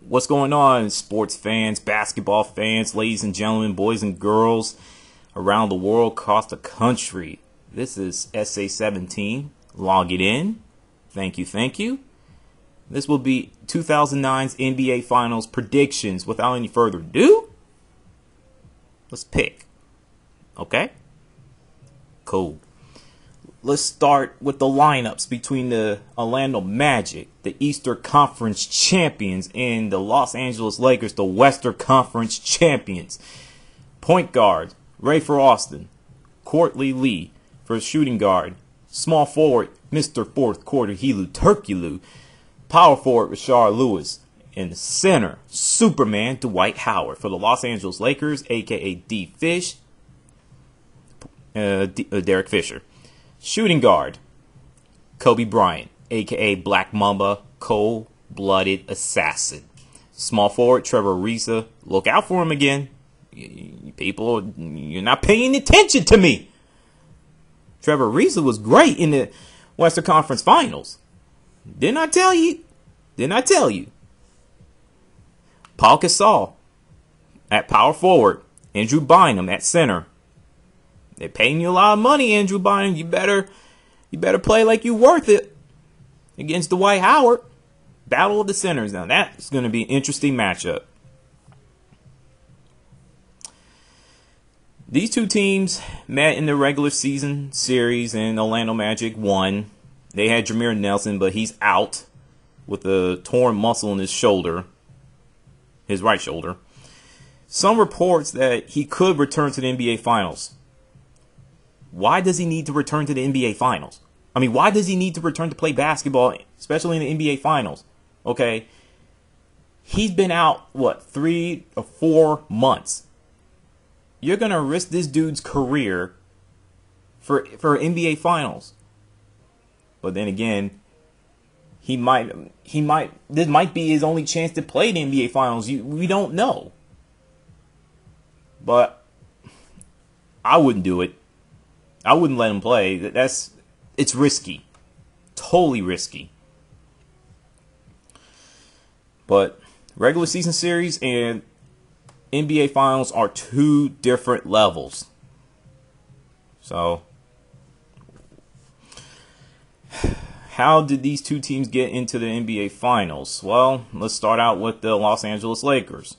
What's going on, sports fans, basketball fans, ladies and gentlemen, boys and girls around the world, across the country? This is SA17. Log it in. Thank you, thank you. This will be 2009's NBA Finals predictions. Without any further ado, let's pick. Okay? Cool. Let's start with the lineups between the Orlando Magic, the Eastern Conference champions, and the Los Angeles Lakers, the Western Conference champions. Point guard, Rafer Alston. Courtney Lee for shooting guard. Small forward, Mr. Fourth Quarter Helu Turkoglu. Power forward, Rashard Lewis. In the center, Superman Dwight Howard for the Los Angeles Lakers, a.k.a. Derek Fisher. Shooting guard, Kobe Bryant, a.k.a. Black Mamba, cold-blooded assassin. Small forward, Trevor Ariza. Look out for him again. People, you're not paying attention to me. Trevor Ariza was great in the Western Conference Finals. Didn't I tell you? Didn't I tell you? Paul Gasol at power forward. Andrew Bynum at center. They're paying you a lot of money, Andrew Bynum. You better play like you're worth it against Dwight Howard. Battle of the centers. Now that's going to be an interesting matchup. These two teams met in the regular season series, and Orlando Magic won. They had Jameer Nelson, but he's out with a torn muscle in his shoulder, his right shoulder. Some reports that he could return to the NBA Finals. Why does he need to return to the NBA Finals? I mean, why does he need to return to play basketball, especially in the NBA Finals? Okay. He's been out, 3 or 4 months. You're going to risk this dude's career for NBA Finals. But then again, this might be his only chance to play the NBA Finals. We don't know. But I wouldn't do it. I wouldn't let him play. It's risky. Totally risky. But regular season series and NBA Finals are two different levels. So, how did these two teams get into the NBA Finals? Well, let's start out with the Los Angeles Lakers.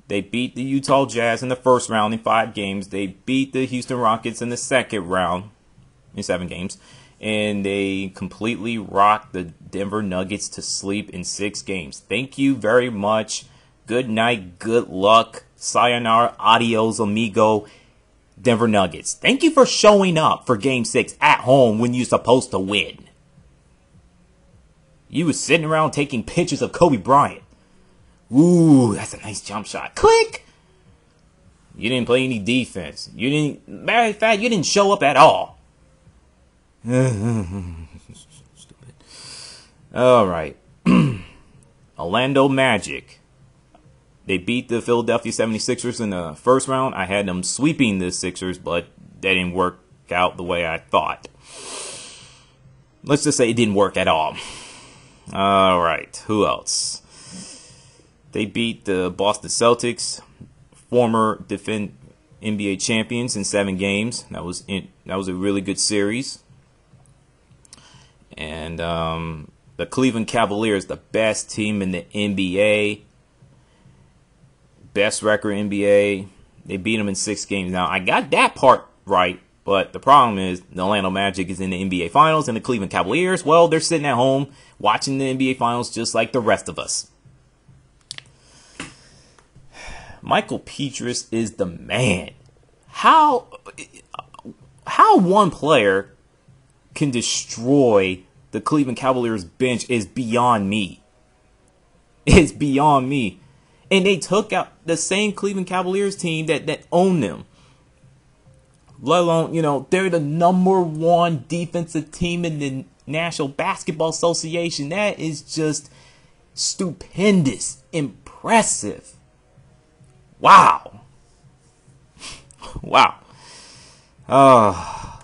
They beat the Utah Jazz in the first round in 5 games. They beat the Houston Rockets in the second round in 7 games. And they completely rocked the Denver Nuggets to sleep in 6 games. Thank you very much. Good night, good luck. Sayonara, adios, amigo. Denver Nuggets. Thank you for showing up for Game 6 at home when you're supposed to win. You was sitting around taking pictures of Kobe Bryant. Ooh, that's a nice jump shot. Click! You didn't play any defense. Matter of fact, you didn't show up at all. Stupid. Alright. Orlando Magic. They beat the Philadelphia 76ers in the first round. I had them sweeping the Sixers, but that didn't work out the way I thought. Let's just say it didn't work at all. Alright, who else? They beat the Boston Celtics, former NBA champions, in 7 games. That was a really good series. And the Cleveland Cavaliers, the best team in the NBA, best record NBA. They beat them in 6 games. Now I got that part right, but the problem is the Orlando Magic is in the NBA Finals, and the Cleveland Cavaliers, well, they're sitting at home watching the NBA Finals just like the rest of us. Michael Petrus is the man. How one player can destroy the Cleveland Cavaliers bench is beyond me. It's beyond me. And they took out the same Cleveland Cavaliers team that owned them. Let alone, they're the #1 defensive team in the National Basketball Association. That is just stupendous. Impressive. Wow. Wow. Oh,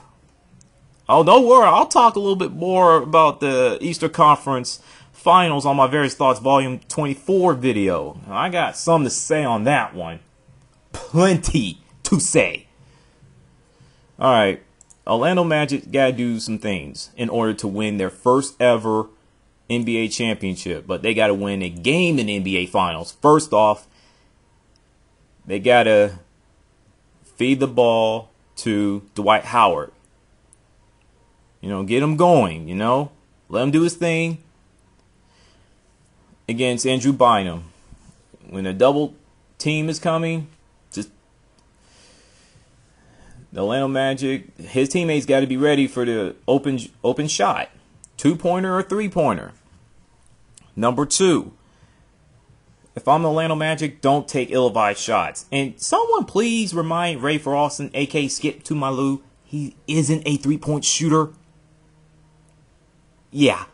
don't worry. I'll talk a little bit more about the Eastern Conference Finals on my Various Thoughts Volume 24 video. Now, I got something to say on that one. Plenty to say. Alright, Orlando Magic got to do some things in order to win their first ever NBA championship. But they got to win a game in the NBA Finals. First off, they got to feed the ball to Dwight Howard. You know, get him going, you know. Let him do his thing against Andrew Bynum. When a double team is coming, just the Orlando Magic, his teammates got to be ready for the open shot. 2-pointer or 3-pointer. Number 2, if I'm the Orlando Magic, don't take ill-advised shots. And someone please remind Rafer Alston, a.k.a. Skip Tumalu, he isn't a 3-point shooter. Yeah,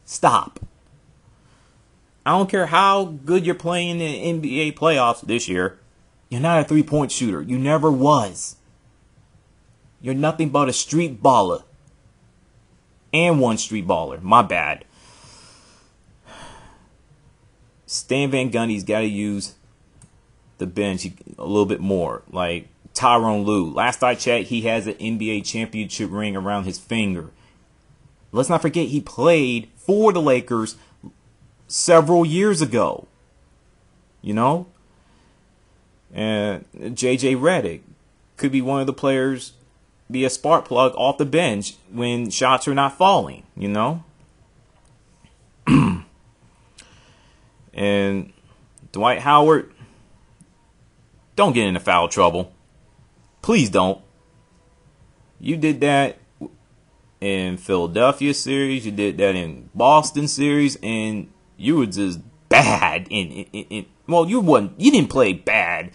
stop. I don't care how good you're playing in the NBA playoffs this year. You're not a 3-point shooter. You never was. You're nothing but a street baller. And one street baller. My bad. Stan Van Gundy's got to use the bench a little bit more. Like Tyronn Lue. Last I checked, he has an NBA championship ring around his finger. Let's not forget he played for the Lakers several years ago. You know? And JJ Redick could be one of the players, be a spark plug off the bench when shots are not falling, you know? And Dwight Howard, don't get into foul trouble. Please don't. You did that in Philadelphia series, you did that in Boston series, and you were just bad well, you didn't play bad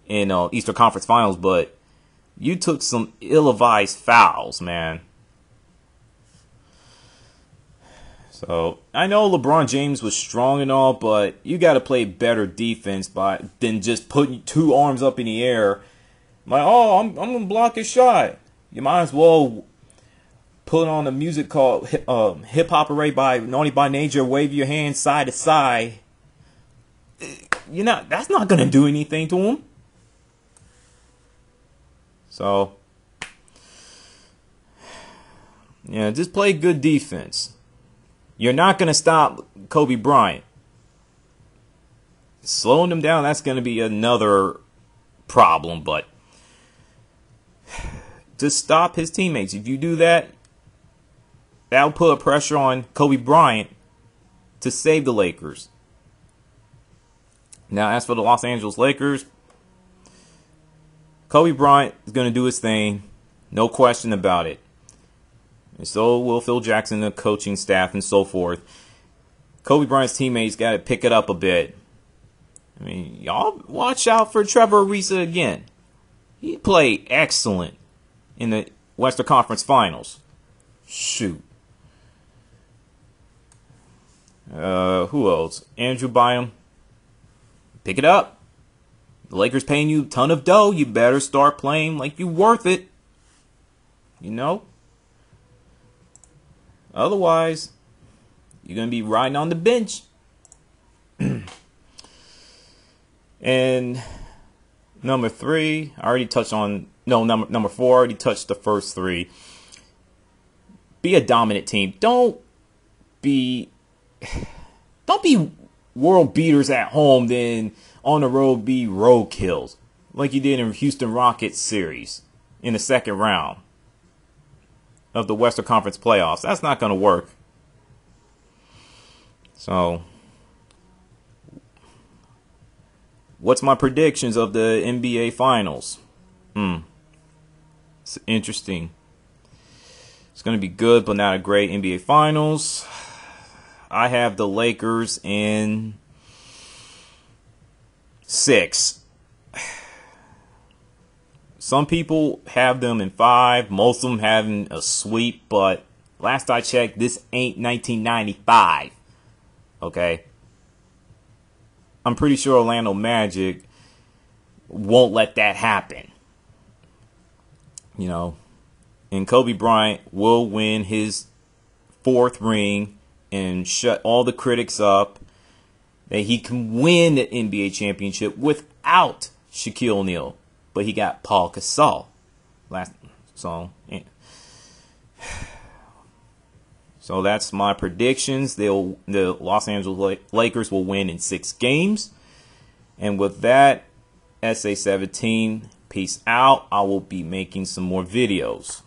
in Eastern Conference Finals, but you took some ill-advised fouls, man. So I know LeBron James was strong and all, but you got to play better defense than just putting 2 arms up in the air. Like, oh, I'm gonna block his shot. You might as well put on a music called Hip Hop Array by Naughty by Nature. Wave your hands side to side. That's not gonna do anything to him. So, yeah, just play good defense. You're not going to stop Kobe Bryant. Slowing him down, that's going to be another problem. But just stop his teammates. If you do that, that'll put a pressure on Kobe Bryant to save the Lakers. Now, as for the Los Angeles Lakers, Kobe Bryant is going to do his thing. No question about it. And so will Phil Jackson, the coaching staff, and so forth. Kobe Bryant's teammates got to pick it up a bit. I mean, y'all watch out for Trevor Ariza again. He played excellent in the Western Conference Finals. Shoot. Who else? Andrew Bynum. Pick it up. The Lakers paying you a ton of dough. You better start playing like you worth it. You know? Otherwise, you're going to be riding on the bench. And number 3, I already touched on. No, number 4, I already touched the first 3. Be a dominant team. Don't be world beaters at home, then on the road be road kills like you did in Houston Rockets series in the second round of the Western Conference playoffs. That's not going to work. So, what's my predictions of the NBA Finals? It's interesting. It's going to be good, but not a great NBA Finals. I have the Lakers in 6. Some people have them in 5. Most of them having a sweep. But last I checked, this ain't 1995. Okay? I'm pretty sure Orlando Magic won't let that happen. You know? And Kobe Bryant will win his 4th ring and shut all the critics up that he can win the NBA championship without Shaquille O'Neal. But he got Paul Gasol. So that's my predictions. The Los Angeles Lakers will win in 6 games. And with that, SA17, peace out. I will be making some more videos.